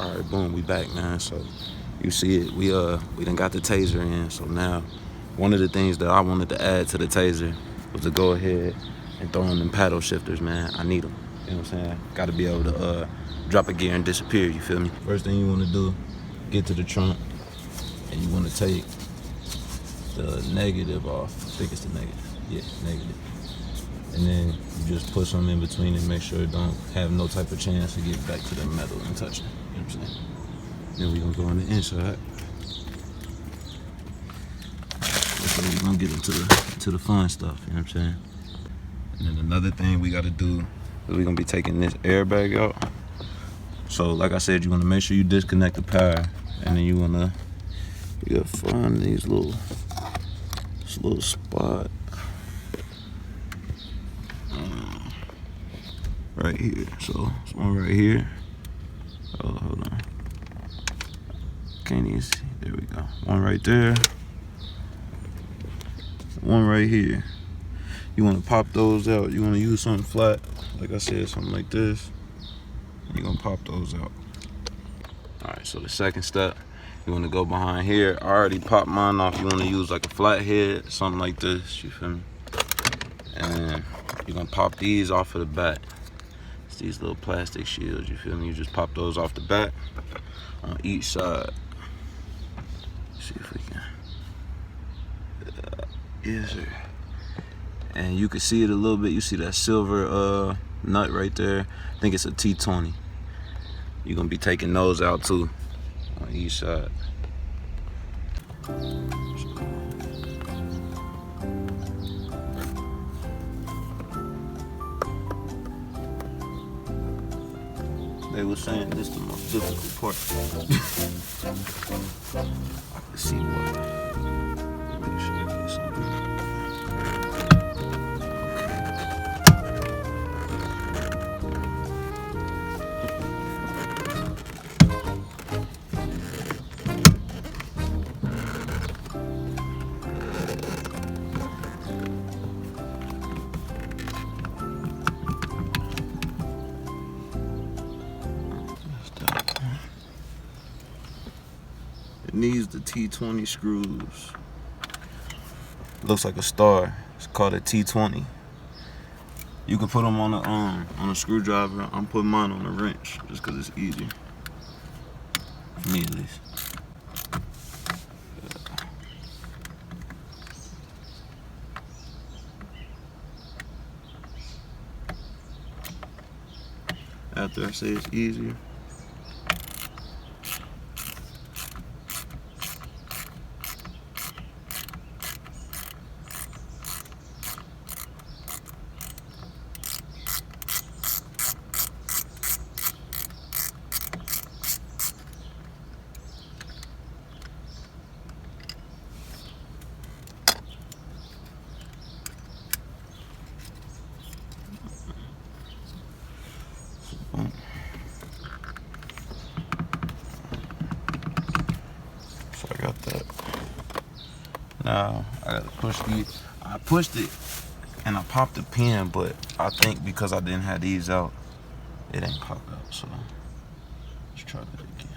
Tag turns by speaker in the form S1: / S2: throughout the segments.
S1: All right, boom, we back, man. So you see it, we done got the taser in. So now, one of the things that I wanted to add to the taser was to go ahead and throw in them paddle shifters, man. I need them. You know what I'm saying? Got to be able to drop a gear and disappear. You feel me? First thing you want to do, get to the trunk, and you want to take the negative off. I think it's the negative. Yeah, negative. And then you just push them in between and make sure it don't have no type of chance to get back to the metal and touch it. You know what I'm saying? Then we're gonna go on the inside. So we're gonna get into the fun stuff, you know what I'm saying? And then another thing we gotta do is we're gonna be taking this airbag out. So like I said, you wanna make sure you disconnect the power, and then you gotta find this little spot. Right here. So it's one right here. Oh, hold on. Can't even see. There we go. One right there. One right here. You want to pop those out. You want to use something flat. Like I said, something like this. You're going to pop those out. Alright, so the second step, you want to go behind here. I already popped mine off. You want to use like a flathead, something like this. You feel me? And you're going to pop these off of the back. These little plastic shields, you feel me? You just pop those off the back on each side. Let's see if we can. Yes, sir. And you can see it a little bit. You see that silver nut right there? I think it's a T20. You're gonna be taking those out too on each side. They were saying this is the most difficult part. Let's see what. Make sure I get something. It needs the T20 screws. Looks like a star. It's called a T20. You can put them on a screwdriver. I'm putting mine on a wrench just because it's easier. For me at least. After I say it's easier, so I got that. Now I gotta push these. I pushed it and I popped the pin, but I think because I didn't have these out, it ain't popped out. So let's try that again.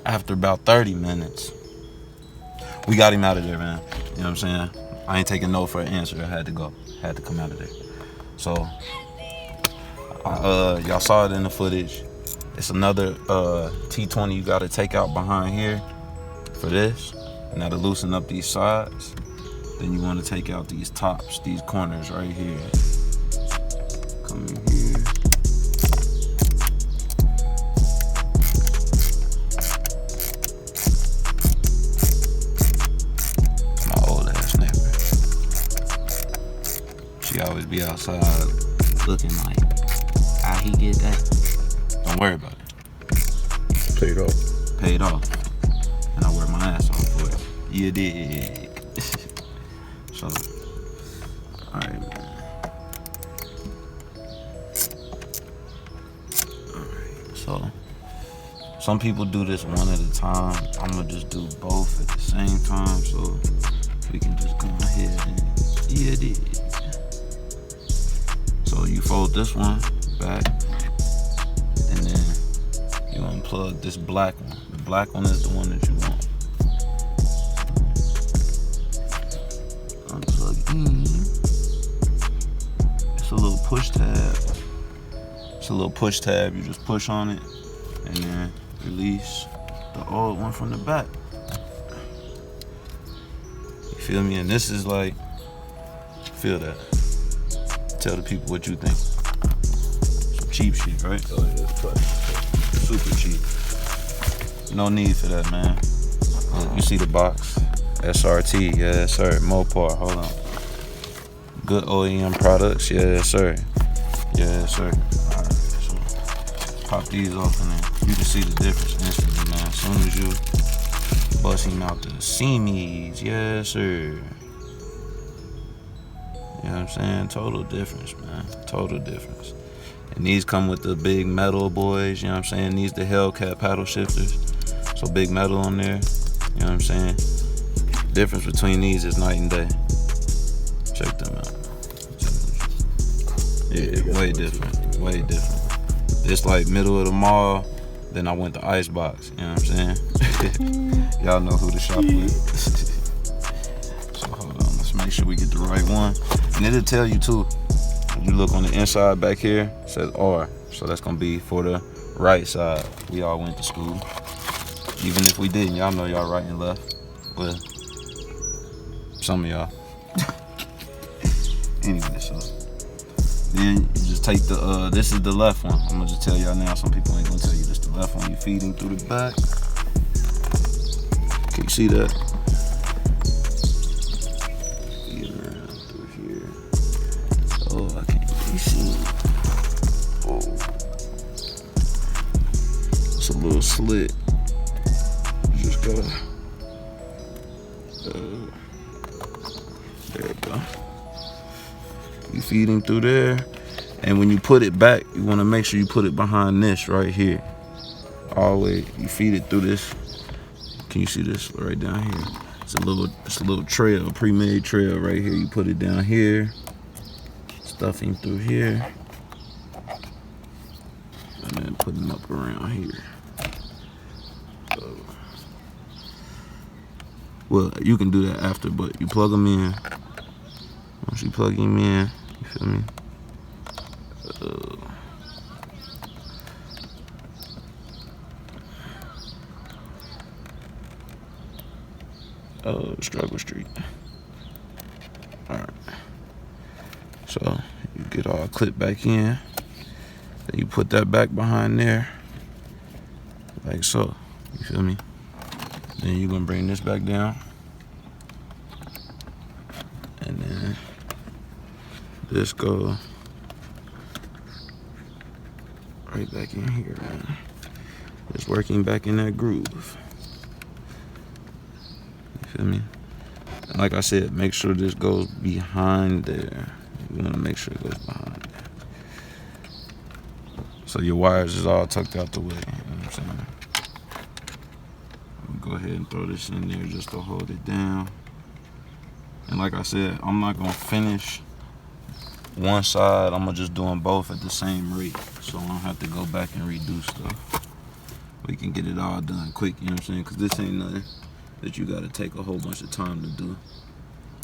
S1: After about 30 minutes, we got him out of there, man. You know what I'm saying? I ain't taking no for an answer. I had to go. Had to come out of there. So y'all saw it in the footage. It's another T20 you gotta take out behind here for this. Now to loosen up these sides, then you want to take out these tops, these corners right here. Come in here. My old ass neighbor. She always be outside looking like, how he get that? Don't worry about it.
S2: Paid off.
S1: Paid off. And I wear my ass off for it. You dig. So, alright, man. Alright, so some people do this one at a time. I'm gonna just do both at the same time, so we can just go ahead and yeah, dig. So you fold this one back, and then unplug this black one. The black one is the one that you want. Unplug in. It's a little push tab. It's a little push tab. You just push on it and then release the old one from the back. You feel me? And this is like, feel that. Tell the people what you think. Some cheap shit, right?
S2: Oh yeah, it's clutch.
S1: Super cheap. No need for that, man. You see the box. SRT, yes sir. Mopar, hold on. Good OEM products, yes sir. Yes sir. Alright, so pop these off and then you can see the difference instantly, man. As soon as you bust him out the seamies, yes sir. You know what I'm saying? Total difference, man. Total difference. And these come with the big metal boys, you know what I'm saying? These the Hellcat paddle shifters. So big metal on there, you know what I'm saying? Difference between these is night and day. Check them out. Yeah, way different. Way different. It's like middle of the mall, then I went to Icebox, you know what I'm saying? Y'all know who to shop with. So hold on, let's make sure we get the right one. And it'll tell you too. You look on the inside back here, it says R. So that's gonna be for the right side. We all went to school. Even if we didn't, y'all know y'all right and left. Well, some of y'all. Anyway, so then you just take the this is the left one. I'm gonna just tell y'all now. Some people ain't gonna tell you this the left one. You feed him through the back. Can you see that? Get around through here. Oh, I can't really see. Oh, it's a little slit. You just gotta. There you go. You feed him through there, and when you put it back, you want to make sure you put it behind this right here. Always, you feed it through this. Can you see this right down here? It's a little trail, pre-made trail right here. You put it down here, stuff him through here, and then put him up around here. Well, you can do that after, but you plug them in. Once you plug him in, you feel me? Struggle Street. Alright. So, you get all clipped back in. Then you put that back behind there. Like so. You feel me? Then you're gonna bring this back down. And then this go right back in here, man. Just working back in that groove. You feel me? And like I said, make sure this goes behind there. You wanna make sure it goes behind there. So your wires is all tucked out the way, you know what I'm saying? Go ahead and throw this in there just to hold it down. And like I said, I'm not gonna finish one side. I'm gonna just do them both at the same rate, so I don't have to go back and redo stuff. We can get it all done quick, you know what I'm saying? Because this ain't nothing that you gotta take a whole bunch of time to do.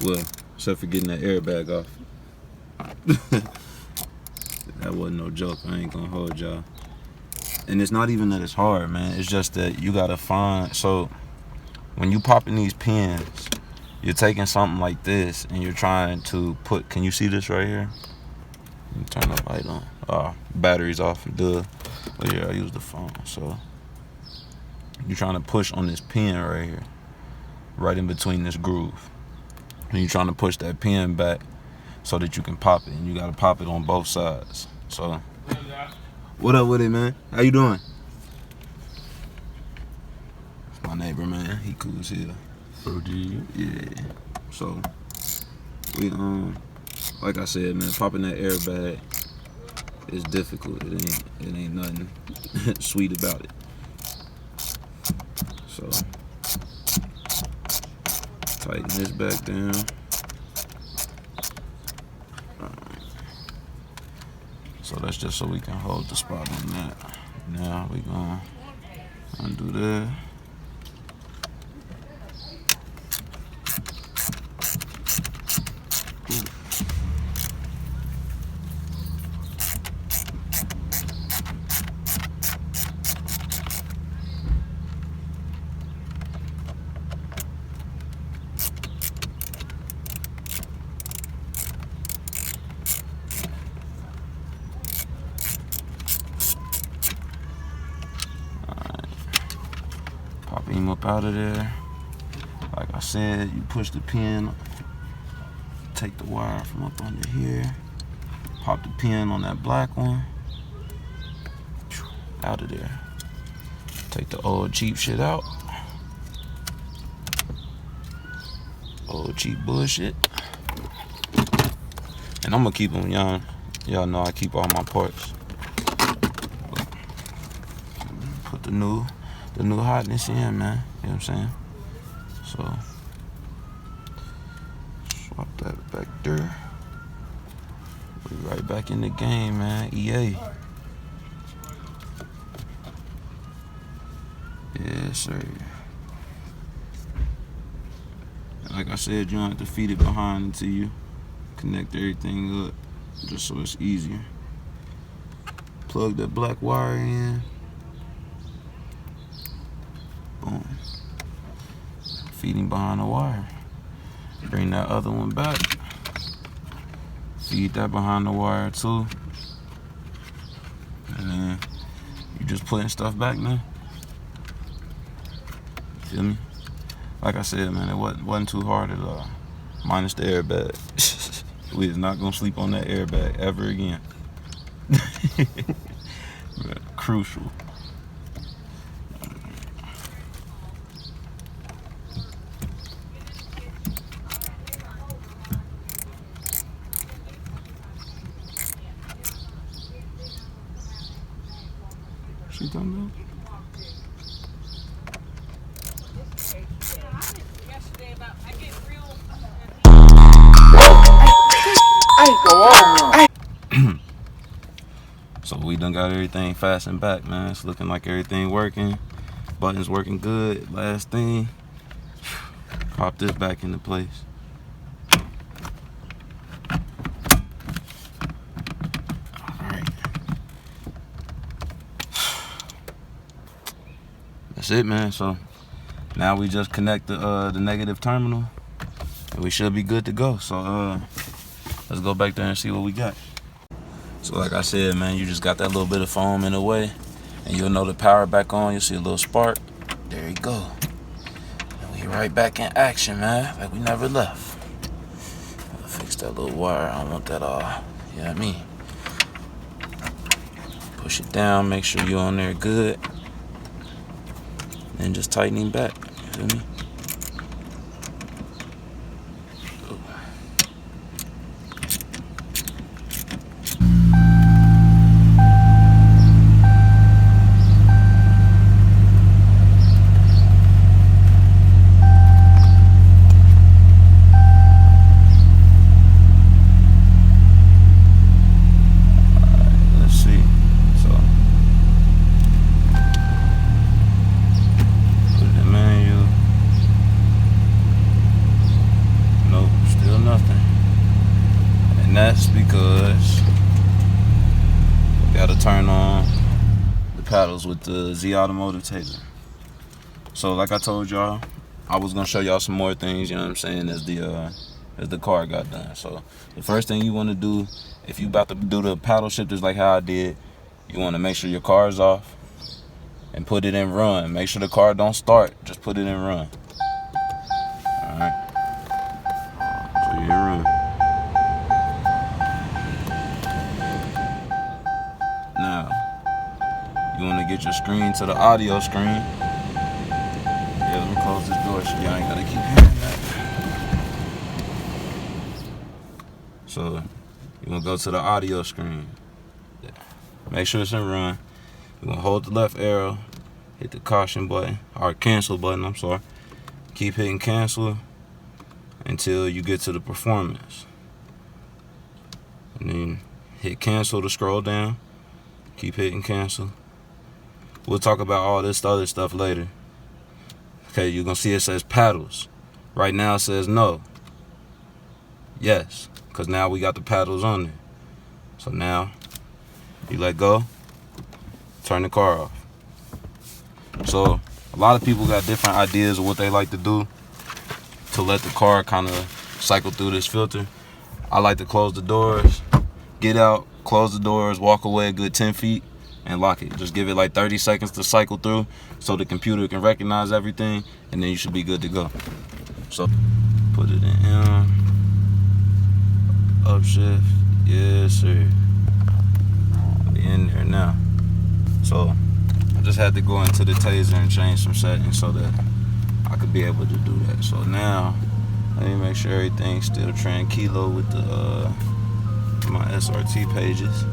S1: Well, except for getting that airbag off. That wasn't no joke. I ain't gonna hold y'all. And it's not even that it's hard, man. It's just that you gotta find. So when you popping these pins, you're taking something like this and you're trying to put. Can you see this right here? Let me turn the light on. Battery's off. Duh. But yeah, I use the phone. So you're trying to push on this pin right here, right in between this groove, and you're trying to push that pin back so that you can pop it. And you gotta pop it on both sides. So. What up with it, man? How you doing? It's my neighbor, man. He cool as hell.
S2: OG.
S1: Yeah. So we like I said, man, popping that airbag is difficult. It ain't nothing sweet about it. So tighten this back down. So that's just so we can hold the spot on that. Now we gonna Undo that. Pop him up out of there. Like I said, you push the pin, take the wire from up under here, pop the pin on that black one, out of there. Take the old cheap shit out. Old cheap bullshit. And I'm gonna keep them, y'all know I keep all my parts. Put the new hotness in, man. You know what I'm saying? So swap that back there. We right back in the game, man. EA. Yes, sir. Like I said, you don't have to feed it behind until you connect everything up, just so it's easier. Plug that black wire in. Boom. Feeding behind the wire. Bring that other one back. Feed that behind the wire too. And then you just putting stuff back now. Feel me? Like I said, man, it wasn't too hard at all. Minus the airbag. We is not gonna sleep on that airbag ever again. Crucial. She done that? So we done got everything fastened back, man. It's looking like everything working. Buttons working good. Last thing, pop this back into place. Alright. That's it, man. So now we just connect the negative terminal and we should be good to go. So let's go back there and see what we got. So like I said, man, you just got that little bit of foam in the way and you'll know the power back on. You'll see a little spark. There you go. And we right back in action, man, like we never left. I'll fix that little wire. I don't want that all, you know what I mean? Push it down, make sure you're on there good. And just tighten him back, you feel me? And that's because we gotta turn on the paddles with the Z Automotive Taser. So like I told y'all, I was gonna show y'all some more things, you know what I'm saying, as the car got done. So the first thing you wanna do, if you about to do the paddle shifters like how I did, you wanna make sure your car is off and put it in run. Make sure the car don't start, just put it in run. Alright. So you're in run. Now, you want to get your screen to the audio screen. Yeah, let me close this door so y'all ain't got to keep hearing that. So, you want to go to the audio screen. Make sure it's in run. You want to hold the left arrow, hit the caution button, or cancel button, I'm sorry. Keep hitting cancel until you get to the performance. And then hit cancel to scroll down. Keep hitting cancel. We'll talk about all this other stuff later. Okay, you're gonna see it says paddles. Right now it says no. Yes, because now we got the paddles on there. So now you let go, turn the car off. So a lot of people got different ideas of what they like to do to let the car kind of cycle through this filter. I like to close the doors, get out, close the doors, walk away a good 10 feet, and lock it. Just give it like 30 seconds to cycle through so the computer can recognize everything, and then you should be good to go. So put it in M, upshift, yes sir. We in there now. So I just had to go into the Taser and change some settings so that I could be able to do that. So now let me make sure everything's still tranquilo with the my SRT pages.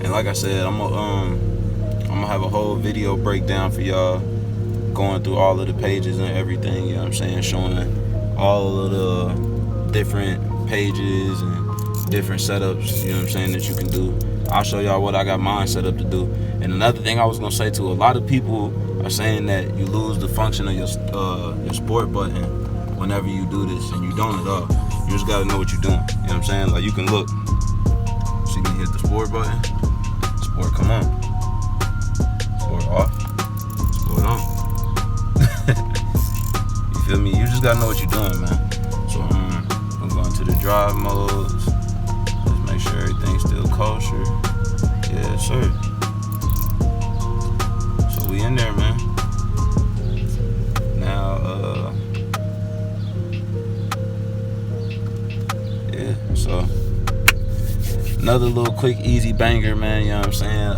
S1: And like I said, I'm gonna have a whole video breakdown for y'all, going through all of the pages and everything, you know what I'm saying, showing all of the different pages and different setups, you know what I'm saying, that you can do. I'll show y'all what I got mine set up to do. And another thing I was gonna say too, a lot of people are saying that you lose the function of your sport button whenever you do this, and you don't at all. You just gotta know what you're doing, you know what I'm saying? Like, you can look, see me hit the sport button, sport come on, sport off, sport on. You feel me? You just gotta know what you're doing, man. So I'm going to the drive modes. Just make sure everything's still kosher. Yes, sir. So we in there, man. Now, yeah. So another little quick, easy banger, man. You know what I'm saying?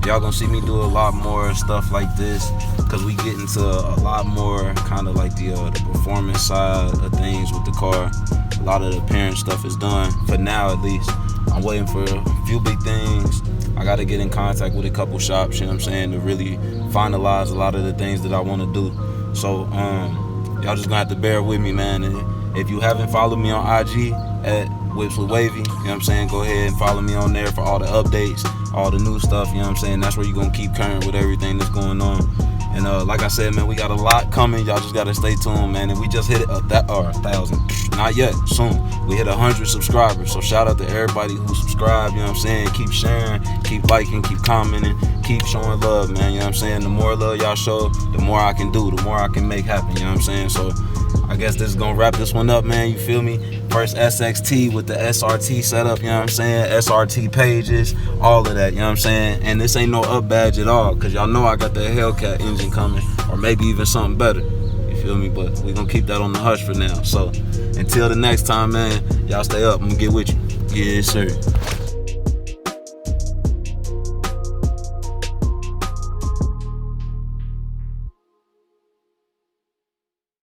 S1: Y'all gonna see me do a lot more stuff like this, because we get into a lot more kind of like the performance side of things with the car. A lot of the parent stuff is done for now, at least. I'm waiting for a few big things. I gotta get in contact with a couple shops, you know what I'm saying, to really finalize a lot of the things that I want to do. So y'all just gonna have to bear with me, man. And if you haven't followed me on IG at Whips with Wavy, you know what I'm saying, go ahead and follow me on there for all the updates, all the new stuff, you know what I'm saying. That's where you're gonna keep current with everything that's going on. And like I said, man, we got a lot coming. Y'all just gotta stay tuned, man. And we just hit 1,000, not yet, soon. We hit 100 subscribers. So shout out to everybody who subscribed, you know what I'm saying. Keep sharing, keep liking, keep commenting, keep showing love, man, you know what I'm saying. The more love y'all show, the more I can do, the more I can make happen, you know what I'm saying. So I guess this is gonna wrap this one up, man, you feel me? First SXT with the SRT setup, you know what I'm saying? SRT pages, all of that, you know what I'm saying? And this ain't no up badge at all, because y'all know I got the Hellcat engine coming, or maybe even something better, you feel me? But we gonna keep that on the hush for now. So until the next time, man, y'all stay up, I'm gonna get with you. Yes, sir.